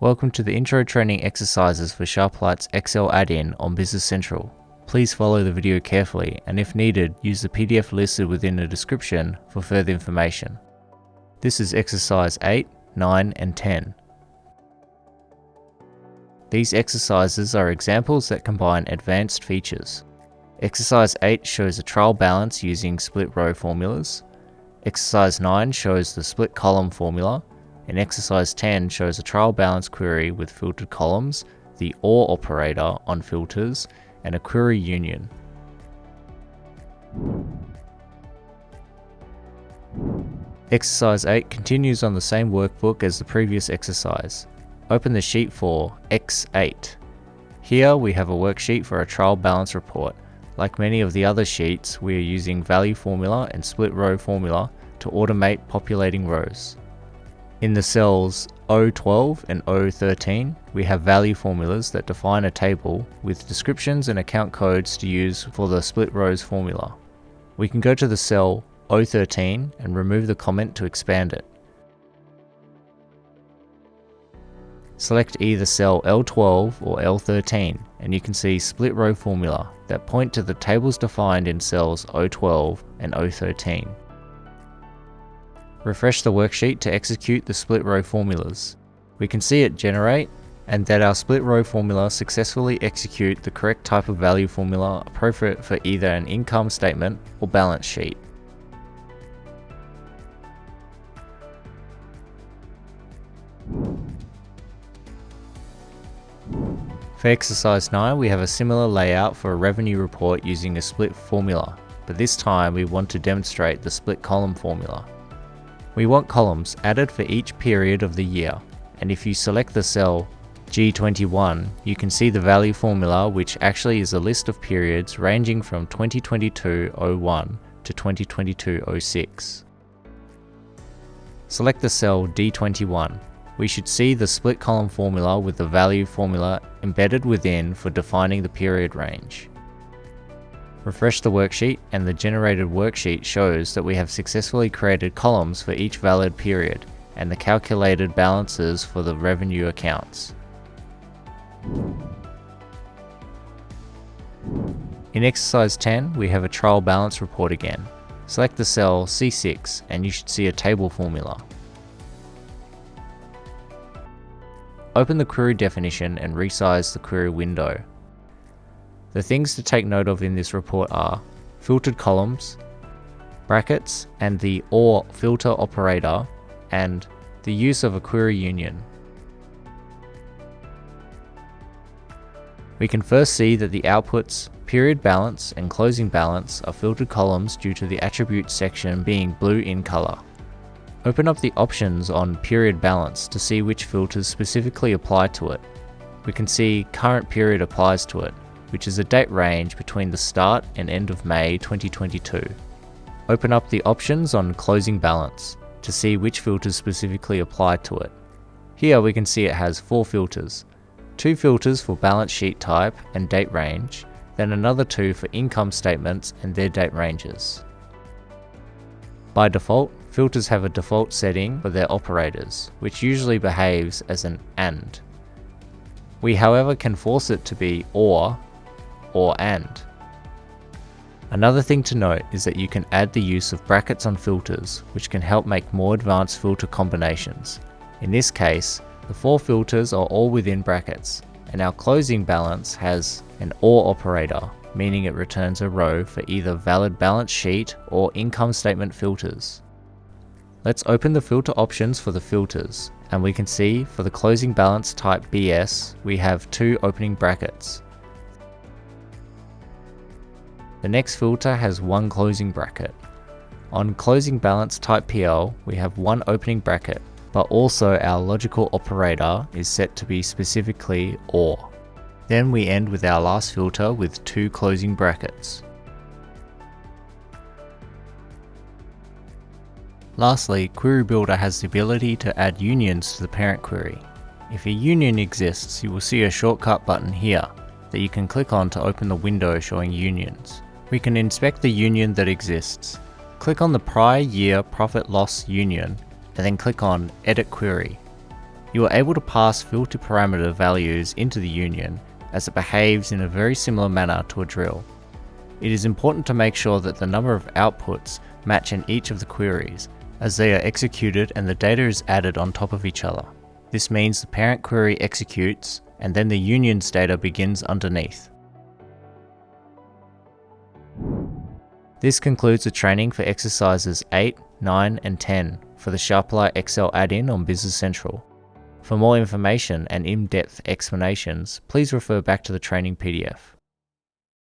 Welcome to the intro training exercises for Sharperlight's Excel add-in on Business Central. Please follow the video carefully, and if needed, use the PDF listed within the description for further information. This is exercise 8, 9 and 10. These exercises are examples that combine advanced features. Exercise 8 shows a trial balance using SplitRow formulas. Exercise 9 shows the SplitColumn formula. And exercise 10 shows a trial balance query with filtered columns, the OR operator on filters, and a query union. Exercise 8 continues on the same workbook as the previous exercise. Open the sheet for X8. Here we have a worksheet for a trial balance report. Like many of the other sheets, we are using value formula and SplitRow formula to automate populating rows. In the cells O12 and O13, we have value formulas that define a table with descriptions and account codes to use for the SplitRows formula. We can go to the cell O13 and remove the comment to expand it. Select either cell L12 or L13 and you can see SplitRow formula that point to the tables defined in cells O12 and O13. Refresh the worksheet to execute the SplitRow formulas. We can see it generate and that our SplitRow formula successfully execute the correct type of value formula appropriate for either an income statement or balance sheet. For exercise 9, we have a similar layout for a revenue report using a split formula, but this time we want to demonstrate the SplitColumn formula. We want columns added for each period of the year, and if you select the cell G21, you can see the value formula, which actually is a list of periods ranging from 2022-01 to 2022-06. Select the cell D21. We should see the SplitColumn formula with the value formula embedded within for defining the period range. Refresh the worksheet and the generated worksheet shows that we have successfully created columns for each valid period and the calculated balances for the revenue accounts. In exercise 10, we have a trial balance report again. Select the cell C6 and you should see a table formula. Open the query definition and resize the query window. The things to take note of in this report are filtered columns, brackets and the OR filter operator, and the use of a query union. We can first see that the outputs, period balance and closing balance, are filtered columns due to the attributes section being blue in color. Open up the options on period balance to see which filters specifically apply to it. We can see current period applies to it, which is a date range between the start and end of May 2022. Open up the options on closing balance to see which filters specifically apply to it. Here we can see it has 4 filters. 2 filters for balance sheet type and date range, then another 2 for income statements and their date ranges. By default, filters have a default setting for their operators, which usually behaves as an AND. We however can force it to be OR AND. Another thing to note is that you can add the use of brackets on filters, which can help make more advanced filter combinations. In this case, the 4 filters are all within brackets, and our closing balance has an OR operator, meaning it returns a row for either valid balance sheet or income statement filters. Let's open the filter options for the filters, and we can see for the closing balance type BS, we have 2 opening brackets. The next filter has 1 closing bracket. On closing balance type PL, we have 1 opening bracket, but also our logical operator is set to be specifically OR. Then we end with our last filter with 2 closing brackets. Lastly, Query Builder has the ability to add unions to the parent query. If a union exists, you will see a shortcut button here that you can click on to open the window showing unions. We can inspect the union that exists. Click on the prior year profit loss union and then click on Edit Query. You are able to pass filter parameter values into the union, as it behaves in a very similar manner to a drill. It is important to make sure that the number of outputs match in each of the queries, as they are executed and the data is added on top of each other. This means the parent query executes, and then the union's data begins underneath. This concludes the training for exercises 8, 9, and 10 for the Sharperlight Excel add-in on Business Central. For more information and in-depth explanations, please refer back to the training PDF.